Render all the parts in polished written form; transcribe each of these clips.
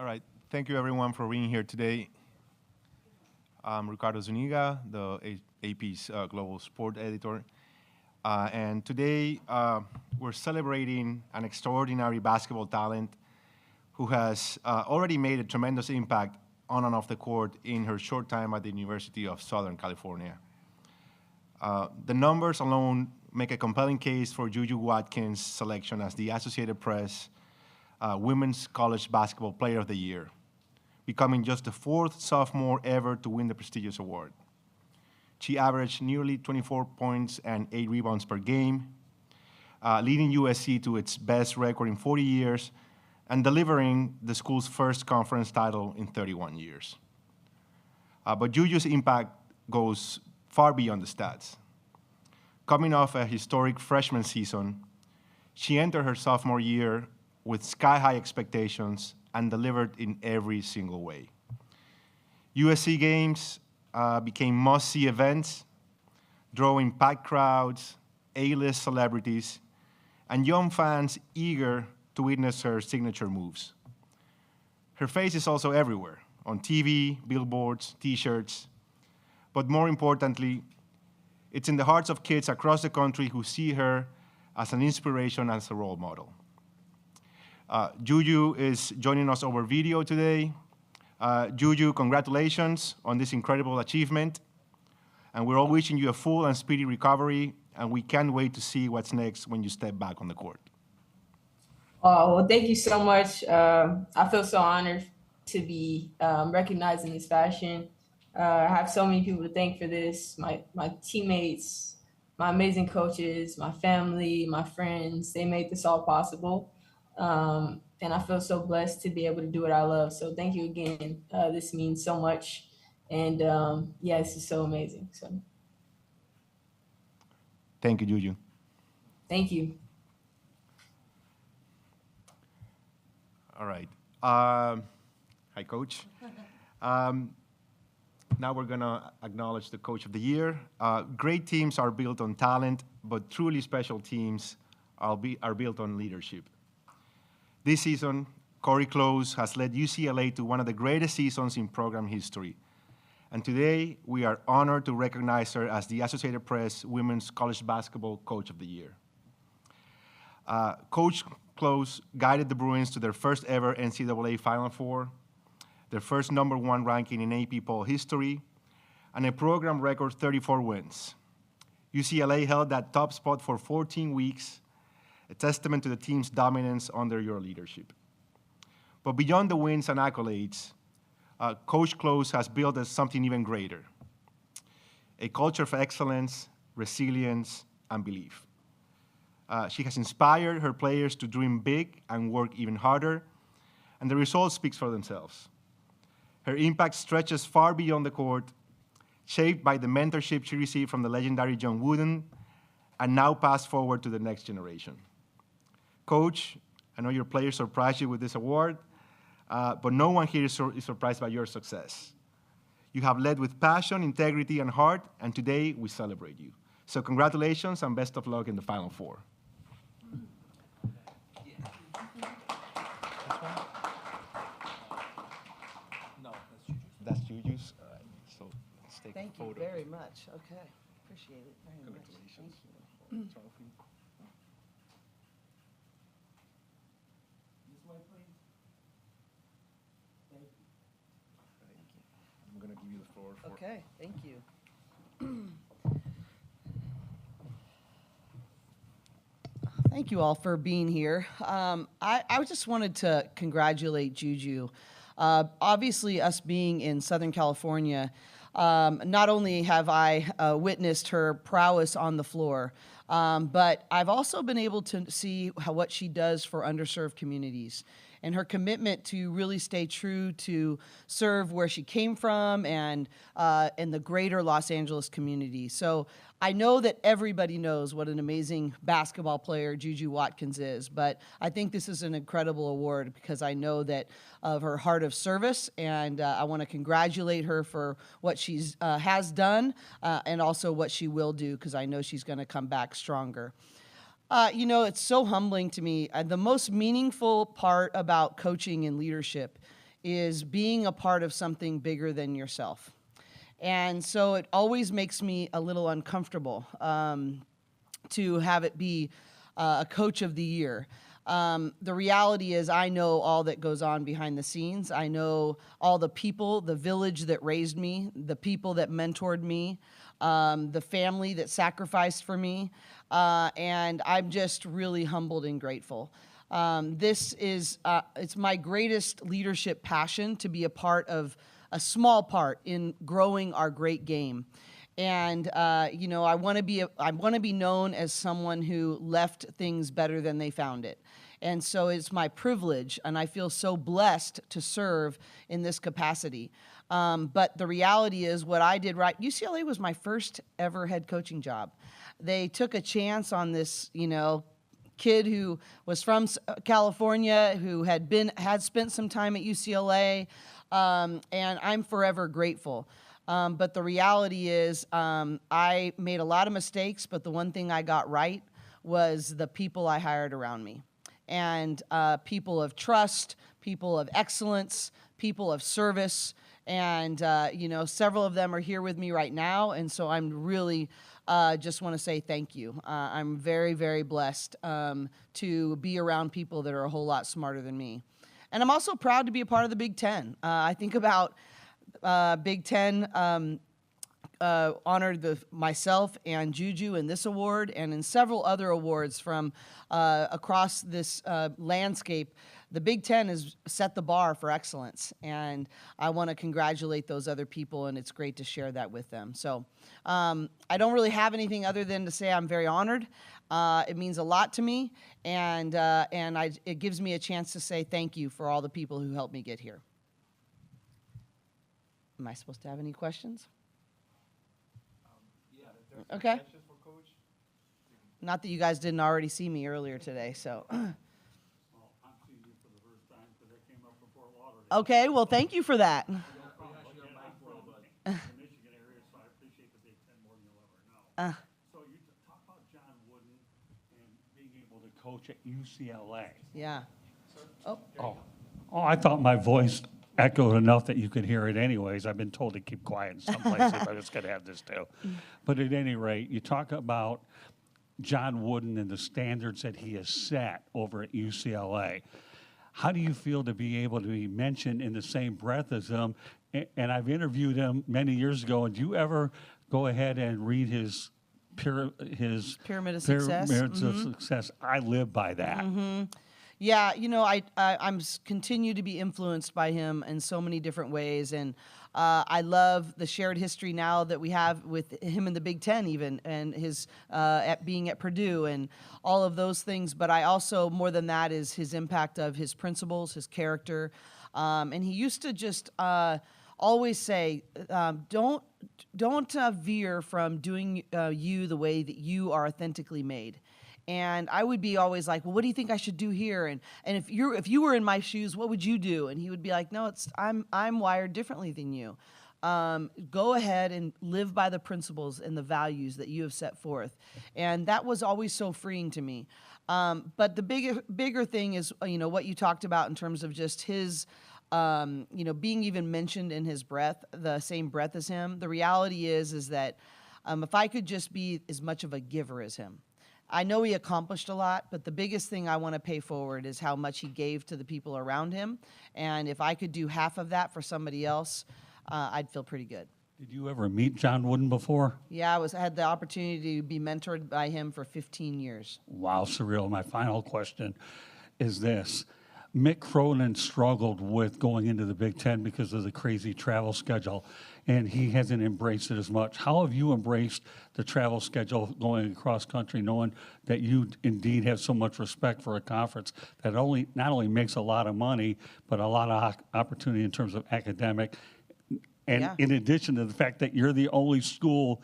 All right. Thank you, everyone, for being here today. I'm Ricardo Zuniga, the AP's Global Sport Editor. And today, we're celebrating an extraordinary basketball talent who has already made a tremendous impact on and off the court in her short time at the University of Southern California. The numbers alone make a compelling case for Juju Watkins' selection as the Associated Press Women's College Basketball Player of the Year, becoming just the fourth sophomore ever to win the prestigious award. She averaged nearly 24 points and 8 rebounds per game, leading USC to its best record in 40 years and delivering the school's first conference title in 31 years. But Juju's impact goes far beyond the stats. Coming off a historic freshman season, she entered her sophomore year with sky-high expectations and delivered in every single way. USC games became must-see events, drawing packed crowds, A-list celebrities, and young fans eager to witness her signature moves. Her face is also everywhere, on TV, billboards, T-shirts, but more importantly, it's in the hearts of kids across the country who see her as an inspiration, as a role model. Juju is joining us over video today. Juju, congratulations on this incredible achievement. And we're all wishing you a full and speedy recovery, and we can't wait to see what's next when you step back on the court. Oh, well, thank you so much. I feel so honored to be recognized in this fashion. I have so many people to thank for this, my teammates, my amazing coaches, my family, my friends. They made this all possible. And I feel so blessed to be able to do what I love. So thank you again. This means so much. And yeah, this is so amazing. So thank you, Juju. Thank you. All right. Hi, Coach. Now we're going to acknowledge the Coach of the Year. Great teams are built on talent, but truly special teams are built on leadership. This season, Corey Close has led UCLA to one of the greatest seasons in program history. And today, we are honored to recognize her as the Associated Press Women's College Basketball Coach of the Year. Coach Close guided the Bruins to their first ever NCAA Final Four, their first #1 ranking in AP poll history, and a program record 34 wins. UCLA held that top spot for 14 weeks, a testament to the team's dominance under your leadership. But beyond the wins and accolades, Coach Close has built something even greater, a culture of excellence, resilience, and belief. She has inspired her players to dream big and work even harder, and the results speak for themselves. Her impact stretches far beyond the court, shaped by the mentorship she received from the legendary John Wooden, and now passed forward to the next generation. Coach, I know your players surprised you with this award, but no one here is surprised by your success. You have led with passion, integrity, and heart, and today we celebrate you. So congratulations and best of luck in the Final Four. That's Juju's. All right, so let's take a photo. Thank you very much. Okay, appreciate it very much. Congratulations. Thank you. Trophy. This way, please. Thank you. Thank you. I'm going to give you the floor. Okay, thank you. Thank you all for being here. I just wanted to congratulate Juju. Obviously, us being in Southern California, not only have I witnessed her prowess on the floor, but I've also been able to see what she does for underserved communities and her commitment to really stay true to serve where she came from and in the greater Los Angeles community. So I know that everybody knows what an amazing basketball player Juju Watkins is, but I think this is an incredible award because I know that of her heart of service, and I want to congratulate her for what she's has done and also what she will do, because I know she's going to come back stronger. You know, it's so humbling to me. The most meaningful part about coaching and leadership is being a part of something bigger than yourself. And so it always makes me a little uncomfortable to have it be a coach of the year. The reality is I know all that goes on behind the scenes. I know all the people, the village that raised me, the people that mentored me, the family that sacrificed for me, and I'm just really humbled and grateful. This is, it's my greatest leadership passion to be a part of, a small part in growing our great game. And, you know, I want to be known as someone who left things better than they found it. And so it's my privilege, and I feel so blessed to serve in this capacity. But the reality is what I did right, UCLA was my first ever head coaching job. They took a chance on this, you know, kid who was from California, who had spent some time at UCLA, and I'm forever grateful. But the reality is I made a lot of mistakes, but the one thing I got right was the people I hired around me. And people of trust, people of excellence, people of service, and you know, several of them are here with me right now, and so I'm really just want to say thank you. I'm very, very blessed to be around people that are a whole lot smarter than me. And I'm also proud to be a part of the Big Ten. I think about Big Ten honored myself and Juju in this award and in several other awards from across this landscape. The Big Ten has set the bar for excellence, and I want to congratulate those other people, and it's great to share that with them. So I don't really have anything other than to say I'm very honored. It means a lot to me, and it gives me a chance to say thank you for all the people who helped me get here. Am I supposed to have any questions? Yeah. Okay. Questions for Coach? Not that you guys didn't already see me earlier today, so. Well, I'm seeing you for the first time because I came up from Fort Lauderdale. Okay, well, thank you for that. No problem. Again, I'm from the Michigan area, so I appreciate the Big Ten more than you'll ever know. So you talk about John Wooden and being able to coach at UCLA. Yeah. Oh, I thought my voice echoed enough that you could hear it anyways. I've been told to keep quiet in some places. I'm just going to have this too. But at any rate, you talk about John Wooden and the standards that he has set over at UCLA. How do you feel to be able to be mentioned in the same breath as him? And I've interviewed him many years ago. And do you ever go ahead and read his Pyramid of Success? Pyramids of Success. I live by that. Yeah, you know, I'm continue to be influenced by him in so many different ways, and I love the shared history now that we have with him in the Big Ten, even, and his at being at Purdue and all of those things. But I also, more than that, is his impact of his principles, his character, and he used to just always say, don't veer from doing you the way that you are authentically made. And I would be always like, well, what do you think I should do here? And if you were in my shoes, what would you do? And he would be like, no, I'm wired differently than you. Go ahead and live by the principles and the values that you have set forth. And that was always so freeing to me. But the bigger thing is, you know, what you talked about in terms of just his, you know, being even mentioned in his breath, the same breath as him. The reality is that if I could just be as much of a giver as him. I know he accomplished a lot, but the biggest thing I want to pay forward is how much he gave to the people around him. And if I could do half of that for somebody else, I'd feel pretty good. Did you ever meet John Wooden before? Yeah, I had the opportunity to be mentored by him for 15 years. Wow, surreal. My final question is this. Mick Cronin struggled with going into the Big Ten because of the crazy travel schedule, and he hasn't embraced it as much. How have you embraced the travel schedule going across country, knowing that you indeed have so much respect for a conference that not only makes a lot of money, but a lot of opportunity in terms of academic, and in addition to the fact that you're the only school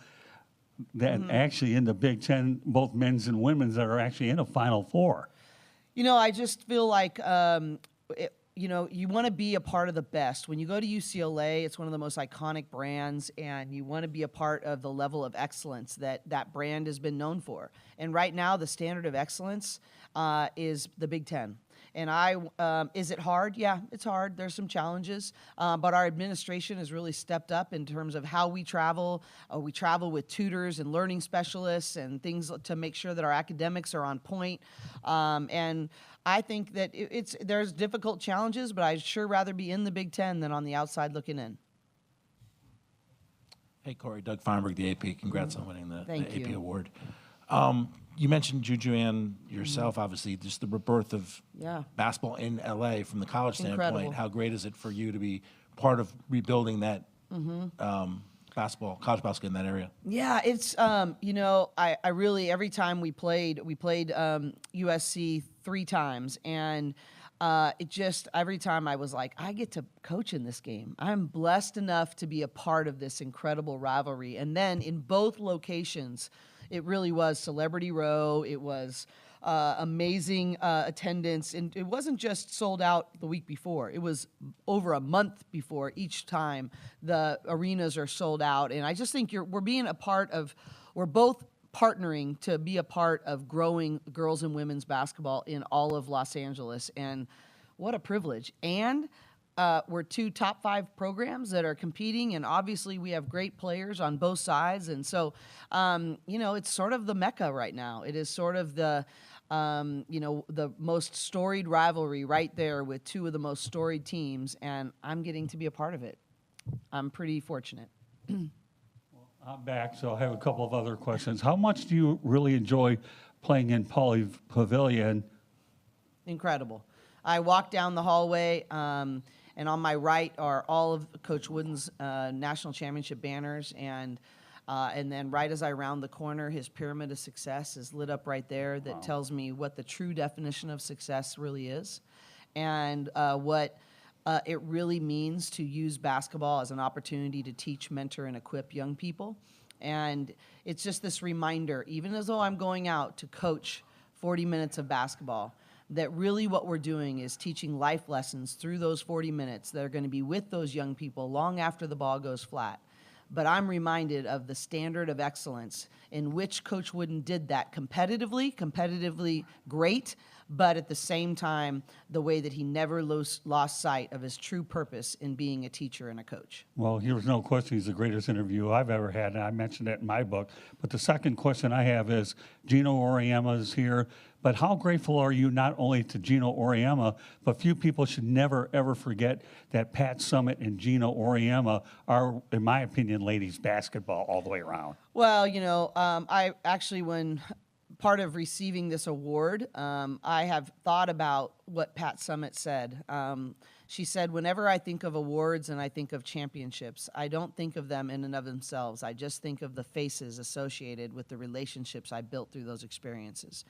that actually in the Big Ten, both men's and women's, that are actually in a Final Four? You know, I just feel like, you know, you want to be a part of the best. When you go to UCLA, it's one of the most iconic brands, and you want to be a part of the level of excellence that that brand has been known for. And right now, the standard of excellence is the Big Ten. Is it hard? Yeah, it's hard. There's some challenges, but our administration has really stepped up in terms of how we travel. We travel with tutors and learning specialists and things to make sure that our academics are on point. And I think that there's difficult challenges, but I'd sure rather be in the Big Ten than on the outside looking in. Hey, Corey, Doug Feinberg, the AP. Congrats on winning the Thank AP you. award. You mentioned Juju and yourself, obviously, just the rebirth of basketball in LA from the college standpoint. Incredible. How great is it for you to be part of rebuilding that college basketball in that area? Yeah, it's I really every time we played USC 3 times, and it just every time I was like, I get to coach in this game. I'm blessed enough to be a part of this incredible rivalry. And then in both locations, it really was Celebrity Row. It was amazing attendance, and it wasn't just sold out the week before. It was over a month before each time the arenas are sold out. And I just think we're both partnering to be a part of growing girls and women's basketball in all of Los Angeles. And what a privilege. And we're 2 top 5 programs that are competing, and obviously we have great players on both sides. And so, it's sort of the mecca right now. It is sort of the most storied rivalry right there with 2 of the most storied teams, and I'm getting to be a part of it. I'm pretty fortunate. I'm back, so I have a couple of other questions. How much do you really enjoy playing in Pauley Pavilion? Incredible. I walk down the hallway, and on my right are all of Coach Wooden's national championship banners, and then right as I round the corner, his pyramid of success is lit up right there. That tells me what the true definition of success really is, and what it really means to use basketball as an opportunity to teach, mentor, and equip young people. And it's just this reminder, even as though I'm going out to coach 40 minutes of basketball, that really what we're doing is teaching life lessons through those 40 minutes that are going to be with those young people long after the ball goes flat. But I'm reminded of the standard of excellence in which Coach Wooden did that competitively great, but at the same time, the way that he never lost sight of his true purpose in being a teacher and a coach. Well, here's no question. He's the greatest interview I've ever had, and I mentioned that in my book. But the second question I have is, Gino Auriemma is here, but how grateful are you not only to Gino Auriemma, but few people should never, ever forget that Pat Summitt and Gino Auriemma are, in my opinion, ladies basketball all the way around. Well, I actually, when part of receiving this award, I have thought about what Pat Summitt said. She said, whenever I think of awards and I think of championships, I don't think of them in and of themselves. I just think of the faces associated with the relationships I built through those experiences.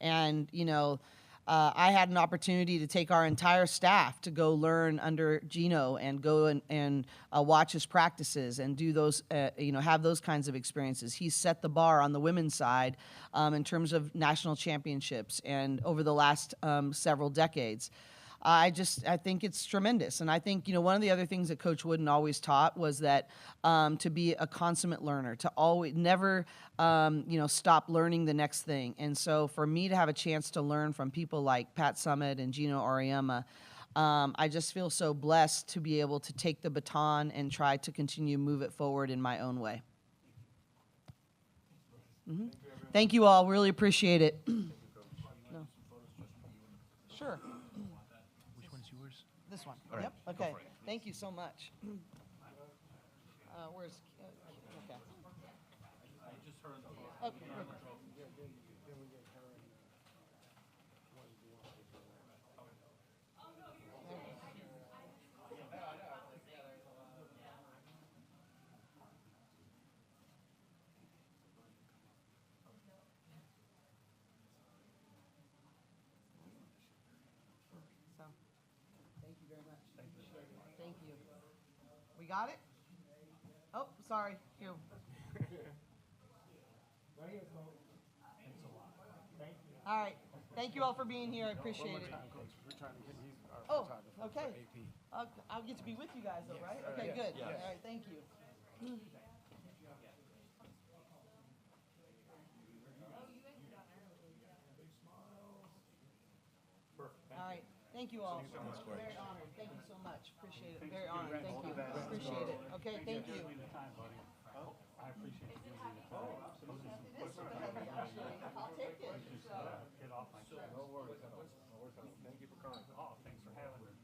And, I had an opportunity to take our entire staff to go learn under Gino and go and watch his practices and do those, have those kinds of experiences. He set the bar on the women's side in terms of national championships and over the last several decades. I think it's tremendous. And I think, one of the other things that Coach Wooden always taught was that to be a consummate learner, to always never, stop learning the next thing. And so for me to have a chance to learn from people like Pat Summitt and Gino Auriemma, I just feel so blessed to be able to take the baton and try to continue to move it forward in my own way. Mm-hmm. Thank you all. Really appreciate it. No. Sure. This one. All right, Yep. go Okay. for it. Thank you so much. Where's? Okay. Oh, good. So, thank you very much. Thank you. We got it? Oh, sorry. Here. All right. Thank you all for being here. I appreciate it. Oh, okay. I'll get to be with you guys, though, right? Okay, good. All right, thank you. All right. Thank you all. Very honored. Thank you so much. Appreciate it. Very honored. Thank you. Appreciate it. Okay, thank you. I appreciate you giving me the time. It is sort of heavy, actually. I'll take it. Get off my chest. No worries at all. No worries at all. Thank you for coming. Oh, thanks for having me.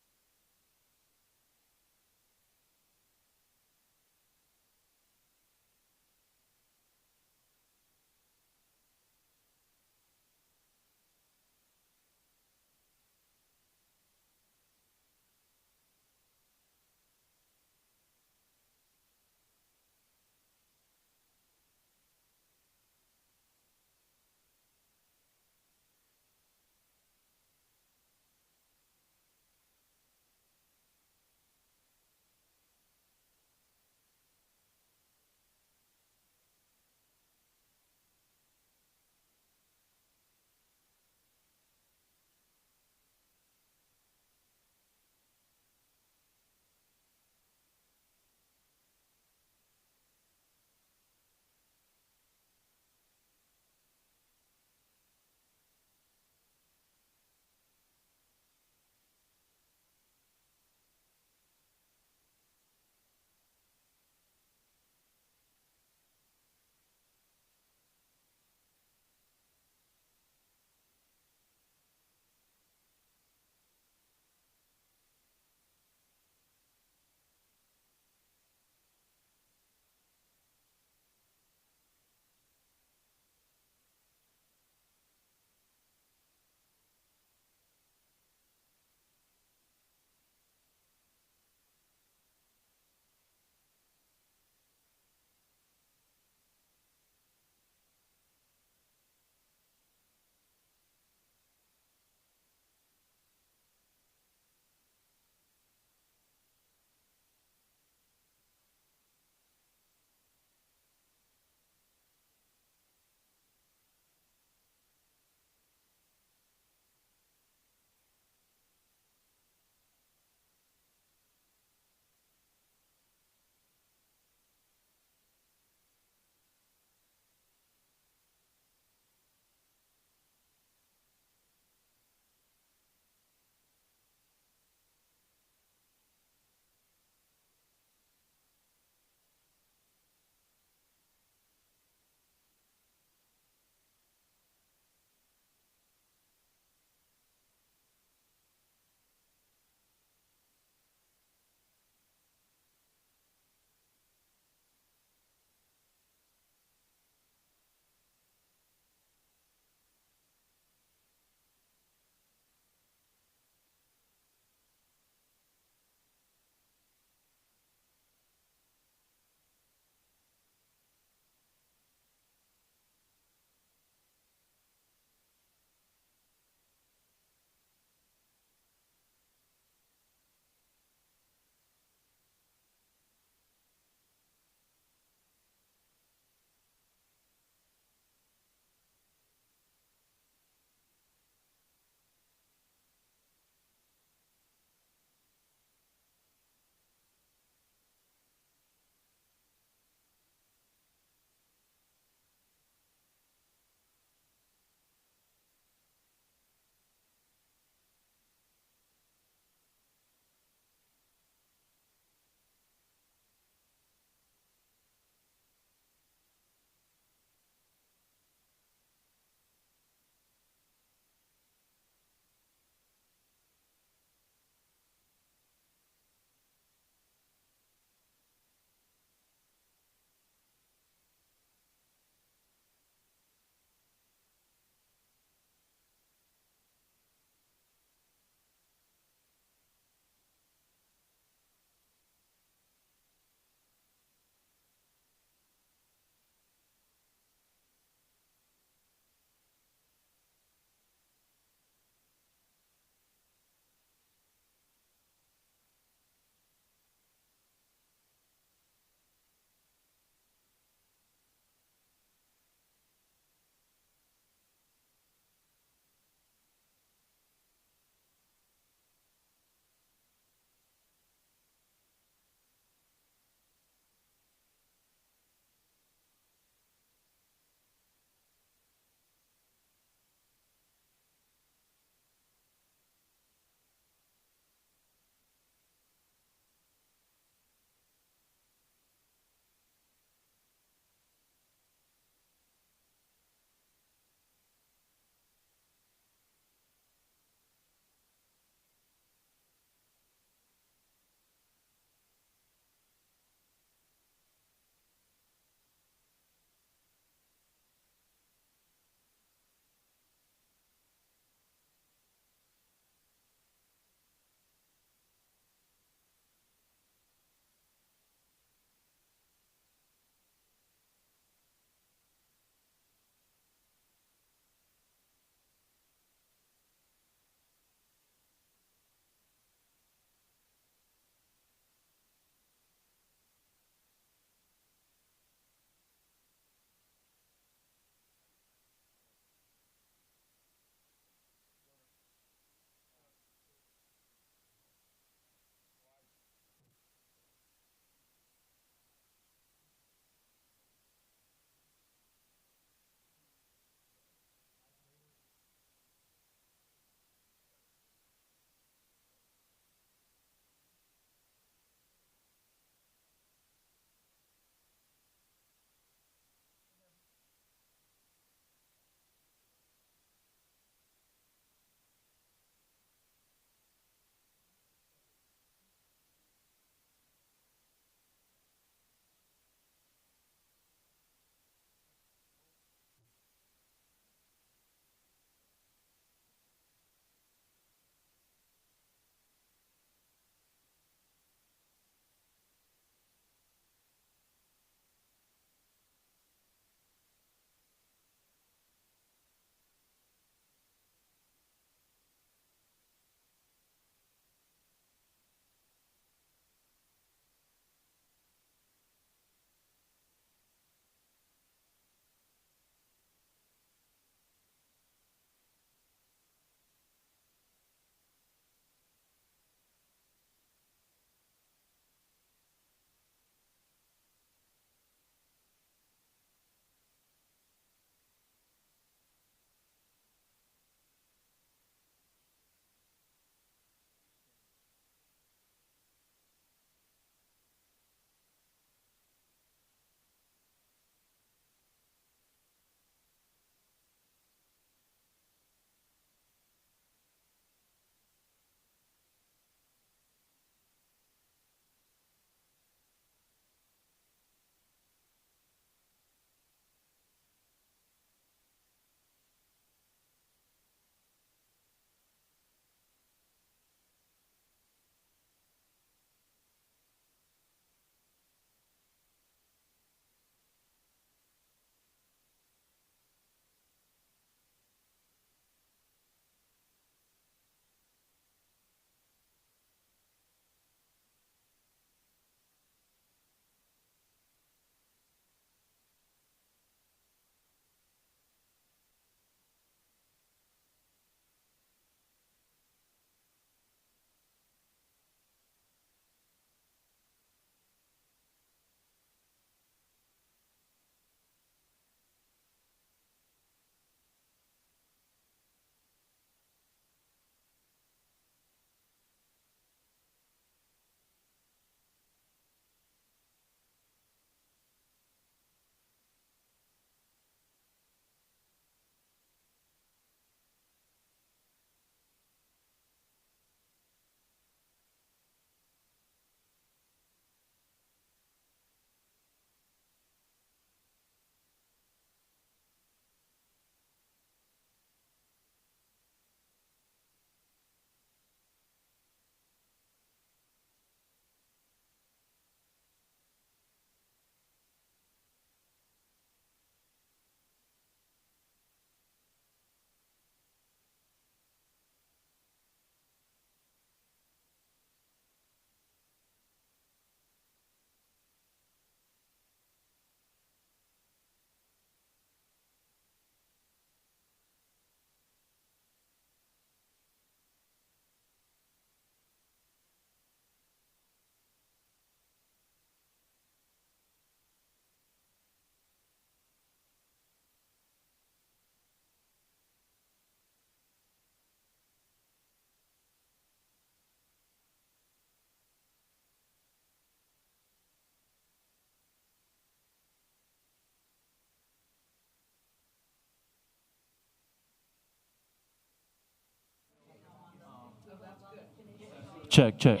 Check, check.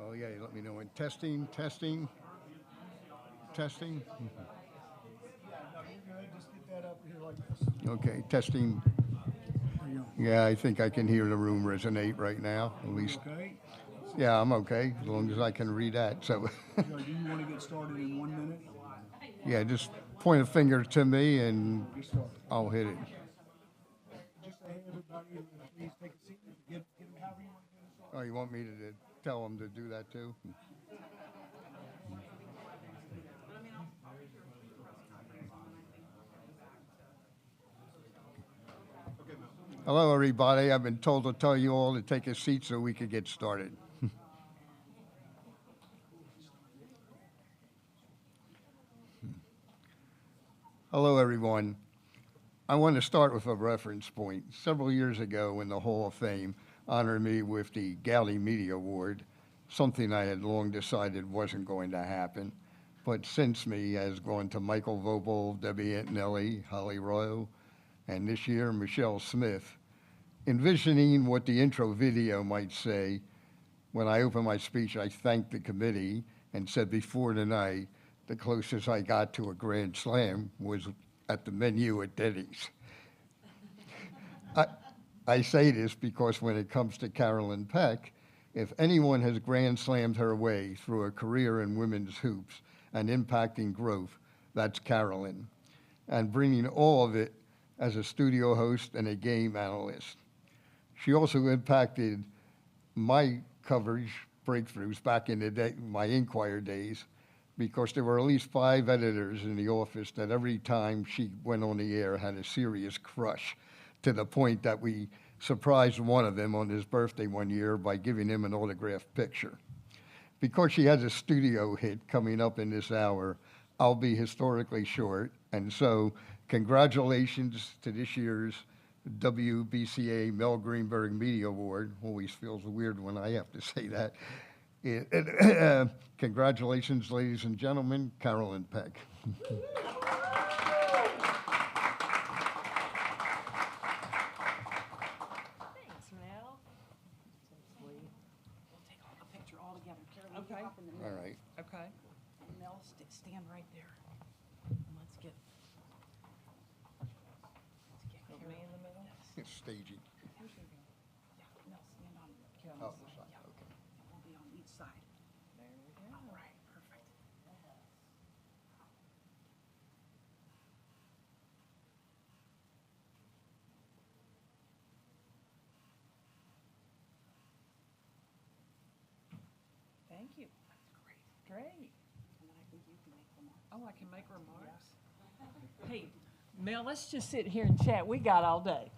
Oh, yeah, let me know when. Testing, testing, testing. Okay, testing. Yeah, I think I can hear the room resonate right now, at least. Okay. Yeah, I'm okay, as long as I can read that, so. So do you want to get started in 1 minute? Yeah, just point a finger to me and Get started. I'll hit it. Just say, hey, everybody, please take a seat. Get them however you want to get started. Oh, you want me to tell them to do that too? Hello, everybody. I've been told to tell you all to take a seat so we could get started. Hello, everyone. I want to start with a reference point. Several years ago, when the Hall of Fame honored me with the Galley Media Award, something I had long decided wasn't going to happen. But since me has gone to Michael Vobel, Debbie Antonelli, Holly Royal, and this year, Michelle Smith. Envisioning what the intro video might say, when I opened my speech, I thanked the committee and said before tonight, the closest I got to a grand slam was at the menu at Denny's. I say this because when it comes to Carolyn Peck, if anyone has grand slammed her way through a career in women's hoops and impacting growth, that's Carolyn. And bringing all of it as a studio host and a game analyst. She also impacted my coverage breakthroughs back in the day, my Inquirer days, because there were at least 5 editors in the office that every time she went on the air had a serious crush, to the point that we surprised one of them on his birthday one year by giving him an autographed picture. Because she has a studio hit coming up in this hour, I'll be historically short, and so congratulations to this year's WBCA Mel Greenberg Media Award. Always feels weird when I have to say that. Congratulations, ladies and gentlemen, Carolyn Peck. Thanks, Mel. So sweet. We'll take a picture all together. Carolyn, you Okay. hop in the All middle. right. Okay. And Mel, stand right there. And let's get Me in the middle? It's staging. Here's your go. Yeah, Mel, stand on Oh, Carolyn's the side. side, Yeah. okay. And we'll be on each side. There we go. All right, perfect. Thank you. Great. Great. And then I think you can make the mark. Oh, I can make remarks? Hey, Mel, let's just sit here and chat. We got all day.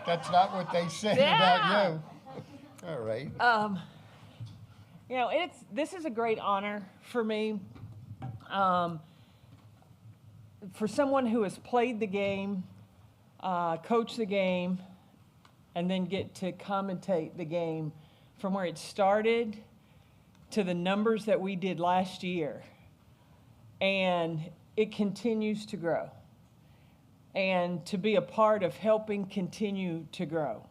That's not what they said Yeah. about you. All right. You know, this is a great honor for me. For someone who has played the game, coached the game, and then get to commentate the game from where it started to the numbers that we did last year. And it continues to grow. And to be a part of helping continue to grow.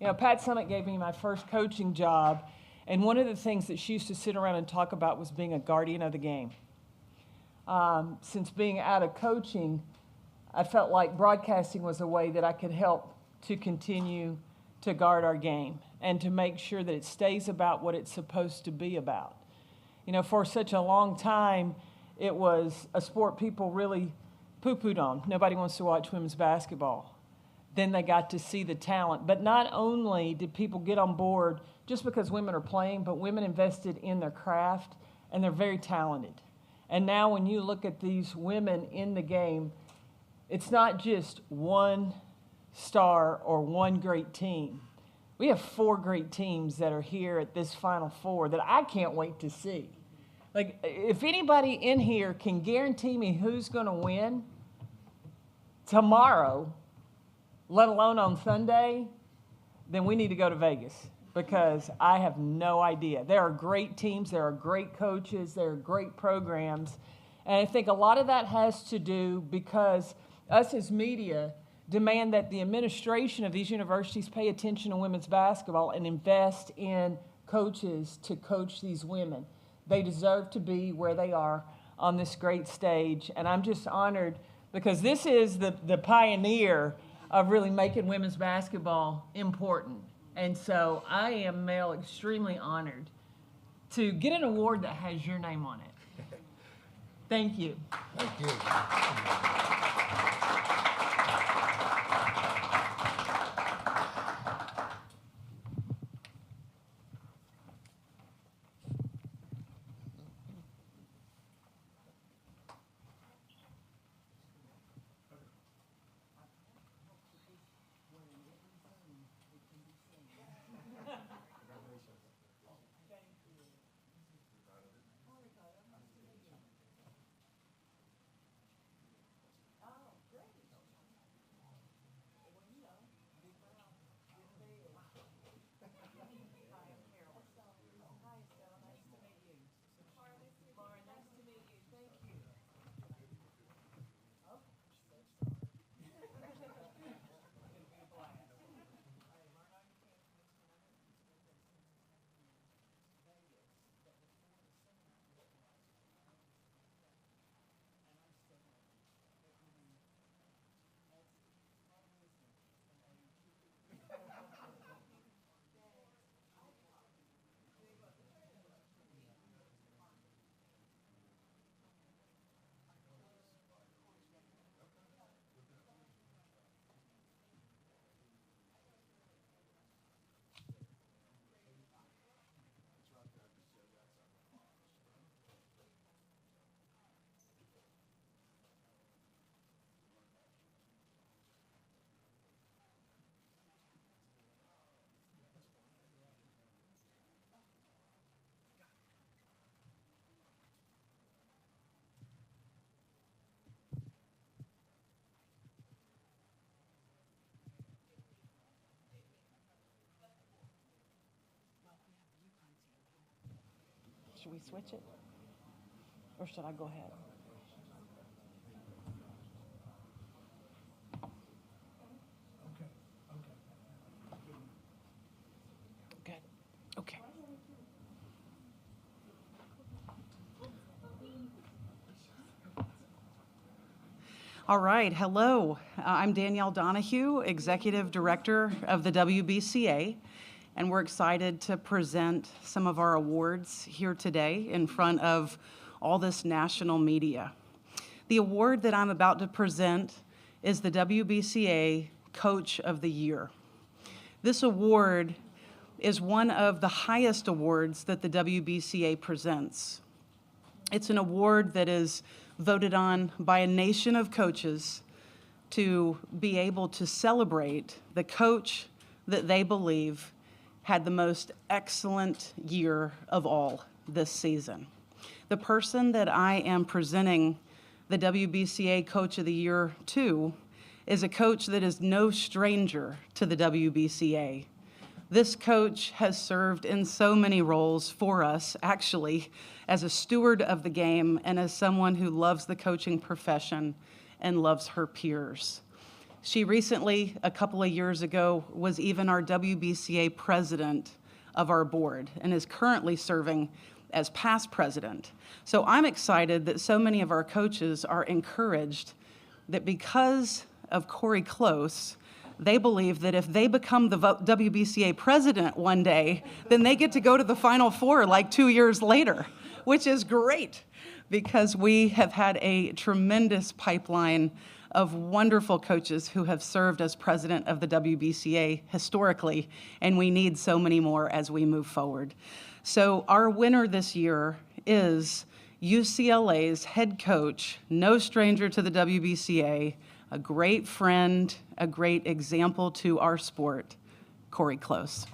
You know, Pat Summitt gave me my first coaching job, and one of the things that she used to sit around and talk about was being a guardian of the game. Since being out of coaching, I felt like broadcasting was a way that I could help to continue to guard our game and to make sure that it stays about what it's supposed to be about. For such a long time, it was a sport people really poo-pooed on. Nobody wants to watch women's basketball. Then they got to see the talent. But not only did people get on board just because women are playing, but women invested in their craft, and they're very talented. And now when you look at these women in the game, it's not just one star or one great team. We have 4 great teams that are here at this Final Four that I can't wait to see. Like, if anybody in here can guarantee me who's going to win tomorrow, let alone on Sunday, then we need to go to Vegas, because I have no idea. There are great teams, there are great coaches, there are great programs, and I think a lot of that has to do because us as media demand that the administration of these universities pay attention to women's basketball and invest in coaches to coach these women. They deserve to be where they are on this great stage, and I'm just honored because this is the pioneer of really making women's basketball important. And so I am, Mel, extremely honored to get an award that has your name on it. Thank you. Thank you. Should we switch it? Or should I go ahead? Good. Okay. All right. Hello. I'm Danielle Donahue, Executive Director of the WBCA. And we're excited to present some of our awards here today in front of all this national media. The award that I'm about to present is the WBCA Coach of the Year. This award is one of the highest awards that the WBCA presents. It's an award that is voted on by a nation of coaches to be able to celebrate the coach that they believe had the most excellent year of all this season. The person that I am presenting the WBCA Coach of the Year to is a coach that is no stranger to the WBCA. This coach has served in so many roles for us, actually, as a steward of the game and as someone who loves the coaching profession and loves her peers. She recently, a couple of years ago, was even our WBCA president of our board and is currently serving as past president. So I'm excited that so many of our coaches are encouraged that because of Corey Close, they believe that if they become the WBCA president one day, then they get to go to the Final Four like 2 years later, which is great because we have had a tremendous pipeline of wonderful coaches who have served as president of the WBCA historically, and we need so many more as we move forward. So our winner this year is UCLA's head coach, no stranger to the WBCA, a great friend, a great example to our sport, Corey Close.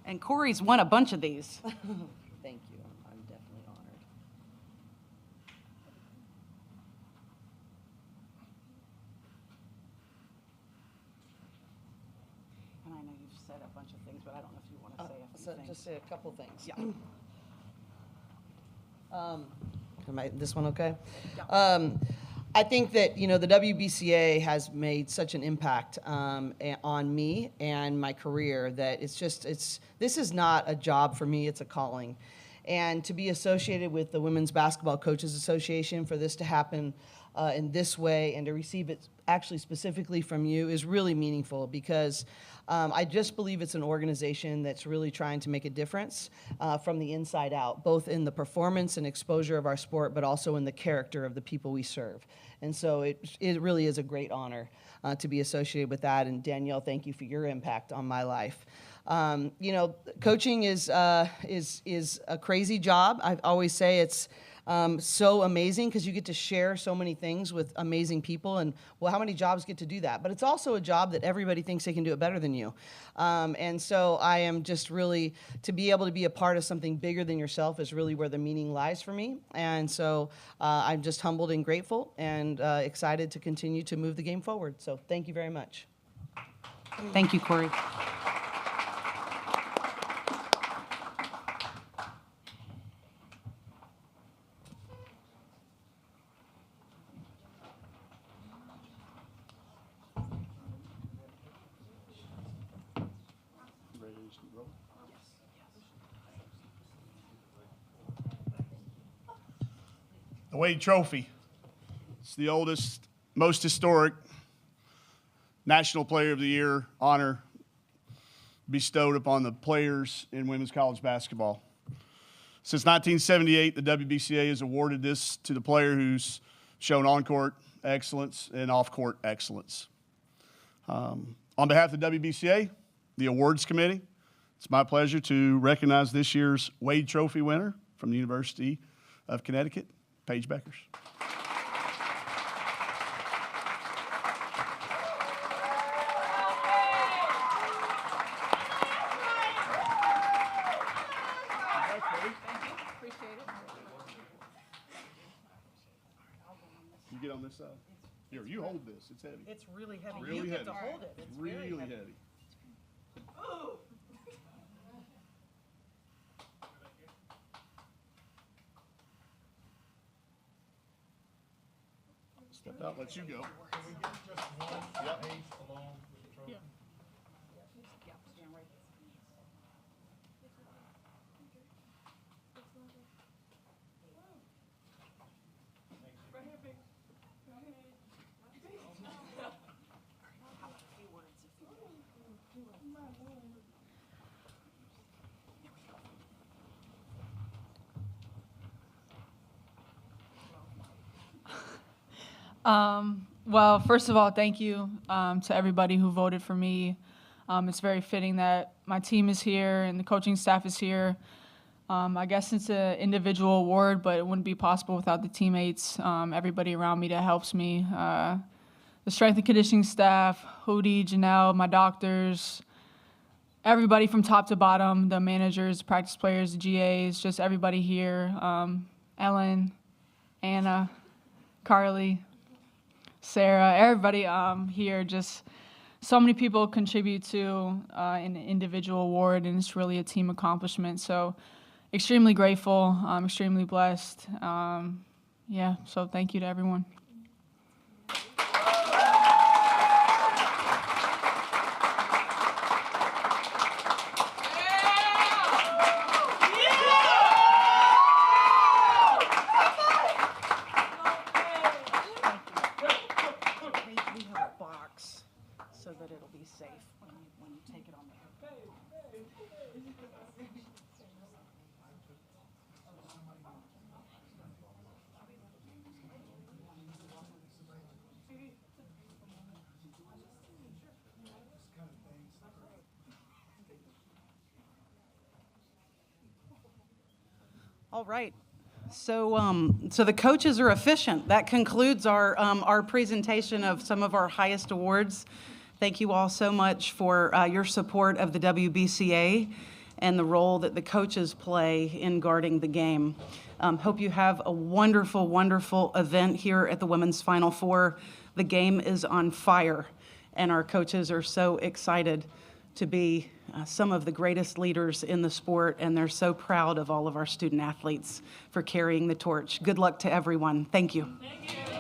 And Corey's won a bunch of these. Thank you. I'm definitely honored. And I know you've said a bunch of things, but I don't know if you want to say a few things. Just say a couple things. Yeah. This one okay? Yeah. I think that, you know, the WBCA has made such an impact on me and my career that this is not a job for me, it's a calling. And to be associated with the Women's Basketball Coaches Association, for this to happen in this way and to receive it actually specifically from you is really meaningful because I just believe it's an organization that's really trying to make a difference from the inside out, both in the performance and exposure of our sport, but also in the character of the people we serve. And so it really is a great honor to be associated with that. And Danielle, thank you for your impact on my life. You know, coaching is a crazy job. I always say it's so amazing because you get to share so many things with amazing people, and well, how many jobs get to do that? But it's also a job that everybody thinks they can do it better than you. And so I am just really, to be able to be a part of something bigger than yourself is really where the meaning lies for me. And so I'm just humbled and grateful and excited to continue to move the game forward. So thank you very much. Thank you, Corey. The Wade Trophy. It's the oldest, most historic National Player of the Year honor bestowed upon the players in women's college basketball. Since 1978, the WBCA has awarded this to the player who's shown on-court excellence and off-court excellence. On behalf of the WBCA, the awards committee, it's my pleasure to recognize this year's Wade Trophy winner from the University of Connecticut, Paige Beckers. You get on this side. Here, you hold this. It's heavy. It's really heavy. Really You heavy. get to hold it. It's really very heavy. heavy. Step out, let you go. Yep. Well, first of all, thank you to everybody who voted for me. It's very fitting that my team is here and the coaching staff is here. I guess it's an individual award, but it wouldn't be possible without the teammates, everybody around me that helps me. The strength and conditioning staff, Hootie, Janelle, my doctors, everybody from top to bottom, the managers, practice players, the GAs, just everybody here. Ellen, Anna, Carly, Sarah, everybody here, just so many people contribute to an individual award, and it's really a team accomplishment. So extremely grateful, extremely blessed. Yeah, so thank you to everyone. All right. So, so the coaches are efficient. That concludes our presentation of some of our highest awards. Thank you all so much for your support of the WBCA and the role that the coaches play in guarding the game. Hope you have a wonderful, wonderful event here at the Women's Final Four. The game is on fire, and our coaches are so excited to be some of the greatest leaders in the sport, and they're so proud of all of our student athletes for carrying the torch. Good luck to everyone. Thank you. Thank you.